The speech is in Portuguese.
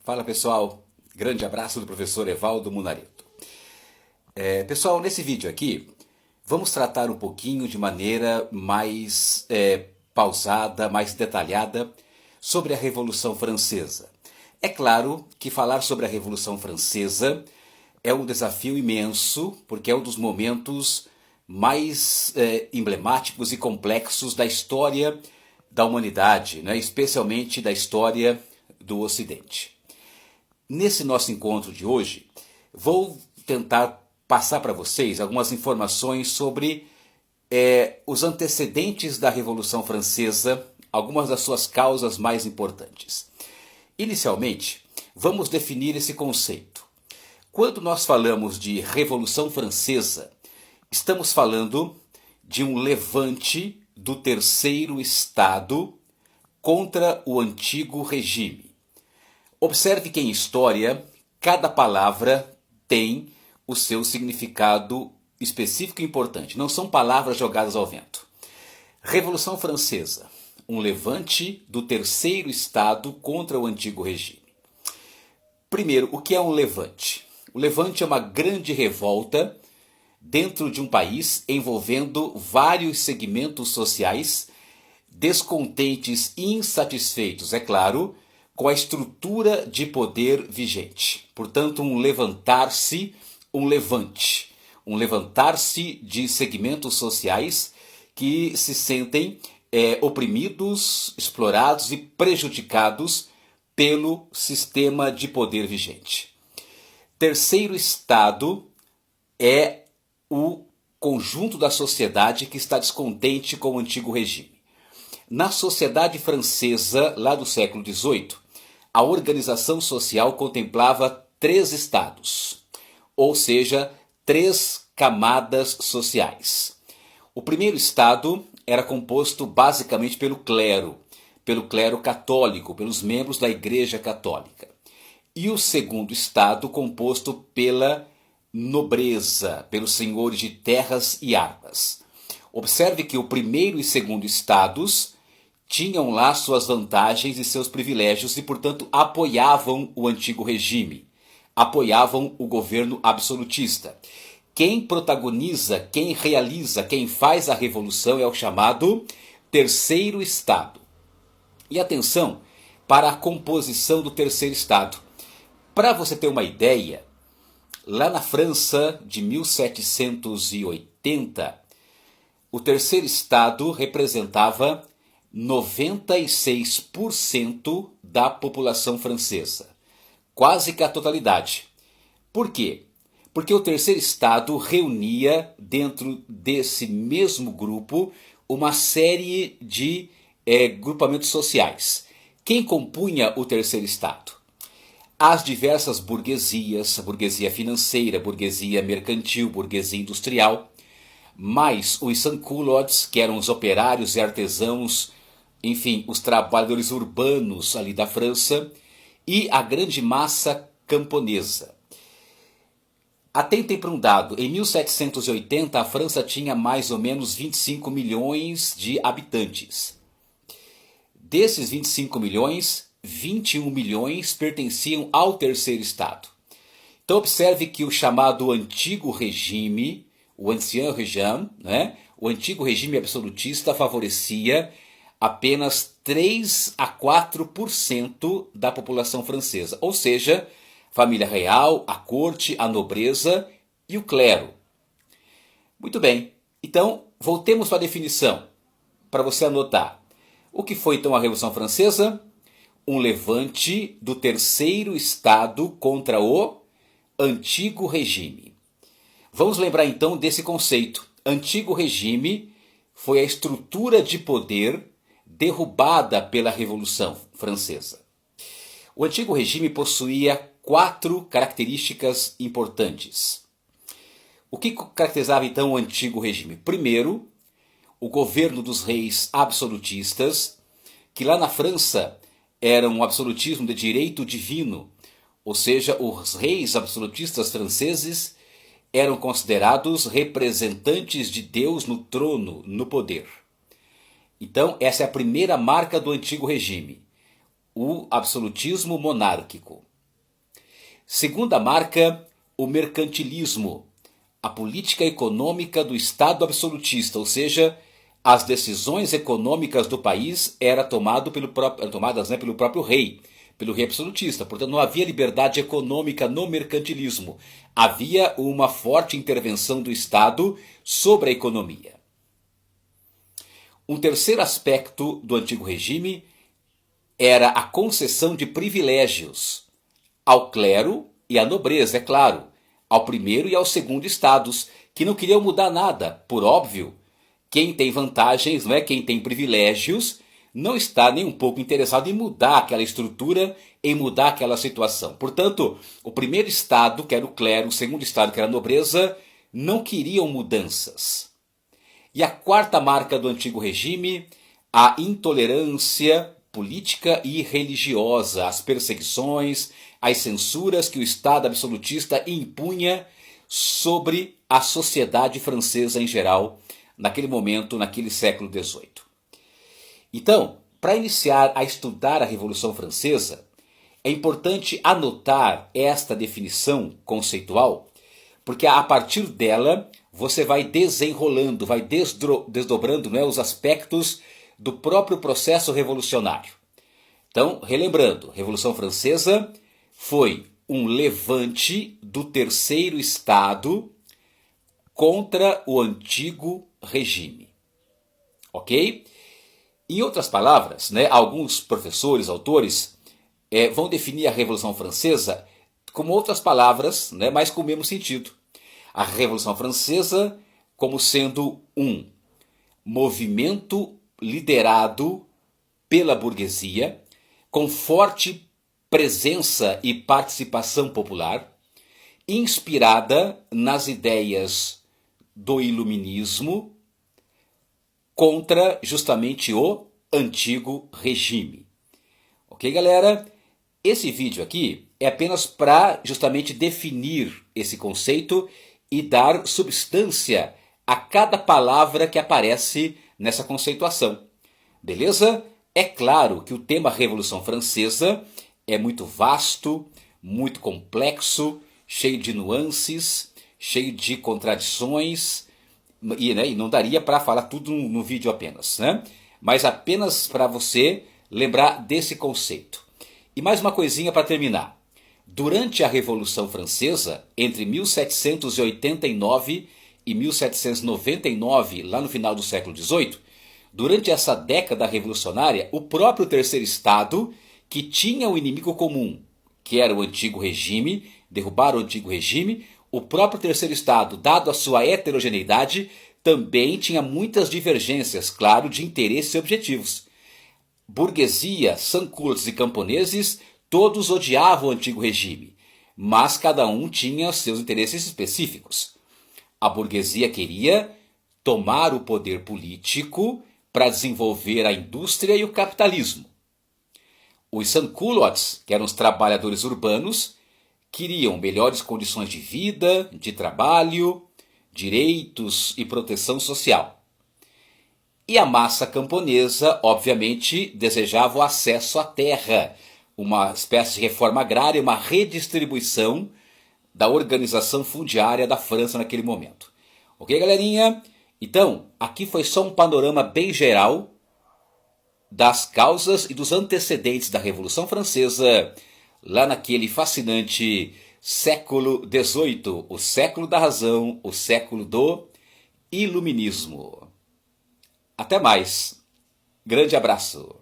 Fala pessoal, grande abraço do professor Evaldo Munareto. Pessoal, nesse vídeo aqui vamos tratar um pouquinho de maneira mais pausada, mais detalhada sobre a Revolução Francesa. É claro que falar sobre a Revolução Francesa é um desafio imenso, porque é um dos momentos mais emblemáticos e complexos da história da humanidade, né? Especialmente da história do Ocidente. Nesse nosso encontro de hoje, vou tentar passar para vocês algumas informações sobre os antecedentes da Revolução Francesa, algumas das suas causas mais importantes. Inicialmente, vamos definir esse conceito. Quando nós falamos de Revolução Francesa, estamos falando de um levante do terceiro Estado contra o antigo regime. Observe que em história, cada palavra tem o seu significado específico e importante. Não são palavras jogadas ao vento. Revolução Francesa, um levante do terceiro Estado contra o antigo regime. Primeiro, o que é um levante? O levante é uma grande revolta dentro de um país envolvendo vários segmentos sociais descontentes e insatisfeitos, é claro, com a estrutura de poder vigente. Portanto, um levantar-se, um levante. Um levantar-se de segmentos sociais que se sentem oprimidos, explorados e prejudicados pelo sistema de poder vigente. Terceiro estado é o conjunto da sociedade que está descontente com o antigo regime. Na sociedade francesa, lá do século XVIII, a organização social contemplava 3 estados, ou seja, 3 camadas sociais. O primeiro estado era composto basicamente pelo clero católico, pelos membros da Igreja Católica. E o segundo estado composto pela nobreza, pelos senhores de terras e armas. Observe que o primeiro e segundo estados tinham lá suas vantagens e seus privilégios e, portanto, apoiavam o antigo regime, apoiavam o governo absolutista. Quem protagoniza, quem realiza, quem faz a revolução é o chamado terceiro estado. E atenção para a composição do terceiro estado. Para você ter uma ideia, lá na França de 1780, o terceiro estado representava 96% da população francesa, quase que a totalidade. Por quê? Porque o terceiro estado reunia dentro desse mesmo grupo uma série de grupamentos sociais. Quem compunha o terceiro estado? As diversas burguesias, a burguesia financeira, a burguesia mercantil, a burguesia industrial, mais os sans-culottes, que eram os operários e artesãos, enfim, os trabalhadores urbanos ali da França, e a grande massa camponesa. Atentem para um dado, em 1780 a França tinha mais ou menos 25 milhões de habitantes. Desses 25 milhões, 21 milhões pertenciam ao terceiro estado. Então observe que o chamado antigo regime, o ancien régime, né? O antigo regime absolutista favorecia apenas 3 a 4% da população francesa, ou seja, família real, a corte, a nobreza e o clero. Muito bem, então voltemos para a definição, para você anotar. O que foi então a Revolução Francesa? Um levante do terceiro estado contra o antigo regime. Vamos lembrar então desse conceito. Antigo regime foi a estrutura de poder derrubada pela Revolução Francesa. O antigo regime possuía 4 características importantes. O que caracterizava então o antigo regime? Primeiro, o governo dos reis absolutistas, que lá na França era um absolutismo de direito divino, ou seja, os reis absolutistas franceses eram considerados representantes de Deus no trono, no poder. Então, essa é a primeira marca do antigo regime, o absolutismo monárquico. Segunda marca, o mercantilismo, a política econômica do Estado absolutista, ou seja, as decisões econômicas do país eram tomadas pelo próprio rei, pelo rei absolutista. Portanto, não havia liberdade econômica no mercantilismo. Havia uma forte intervenção do Estado sobre a economia. Um terceiro aspecto do antigo regime era a concessão de privilégios ao clero e à nobreza, é claro, ao primeiro e ao segundo estados, que não queriam mudar nada. Por óbvio, quem tem vantagens, não é? Quem tem privilégios, não está nem um pouco interessado em mudar aquela estrutura, em mudar aquela situação. Portanto, o primeiro estado, que era o clero, o segundo estado, que era a nobreza, não queriam mudanças. E a quarta marca do antigo regime, a intolerância política e religiosa, as perseguições, as censuras que o Estado absolutista impunha sobre a sociedade francesa em geral, naquele momento, naquele século XVIII. Então, para iniciar a estudar a Revolução Francesa, é importante anotar esta definição conceitual, porque a partir dela você vai desenrolando, vai desdobrando, né, os aspectos do próprio processo revolucionário. Então, relembrando, Revolução Francesa foi um levante do terceiro estado contra o antigo regime. Ok? Em outras palavras, né, alguns professores, autores, vão definir a Revolução Francesa com outras palavras, né, mas com o mesmo sentido. A Revolução Francesa como sendo um movimento liderado pela burguesia, com forte presença e participação popular, inspirada nas ideias do iluminismo contra justamente o antigo regime. Ok, galera? Esse vídeo aqui é apenas para justamente definir esse conceito e dar substância a cada palavra que aparece nessa conceituação. Beleza? É claro que o tema Revolução Francesa é muito vasto, muito complexo, cheio de nuances, cheio de contradições, e não daria para falar tudo no vídeo apenas, né? Mas apenas para você lembrar desse conceito. E mais uma coisinha para terminar. Durante a Revolução Francesa, entre 1789 e 1799, lá no final do século XVIII, durante essa década revolucionária, o próprio terceiro estado, que tinha um inimigo comum, que era o antigo regime, derrubar o antigo regime, o próprio terceiro estado, dado a sua heterogeneidade, também tinha muitas divergências, claro, de interesses e objetivos. Burguesia, sans-culottes e camponeses, todos odiavam o antigo regime, mas cada um tinha seus interesses específicos. A burguesia queria tomar o poder político para desenvolver a indústria e o capitalismo. Os sans-culottes, que eram os trabalhadores urbanos, queriam melhores condições de vida, de trabalho, direitos e proteção social. E a massa camponesa, obviamente, desejava o acesso à terra, uma espécie de reforma agrária, uma redistribuição da organização fundiária da França naquele momento. Ok, galerinha? Então, aqui foi só um panorama bem geral das causas e dos antecedentes da Revolução Francesa, lá naquele fascinante século XVIII, o século da razão, o século do iluminismo. Até mais. Grande abraço.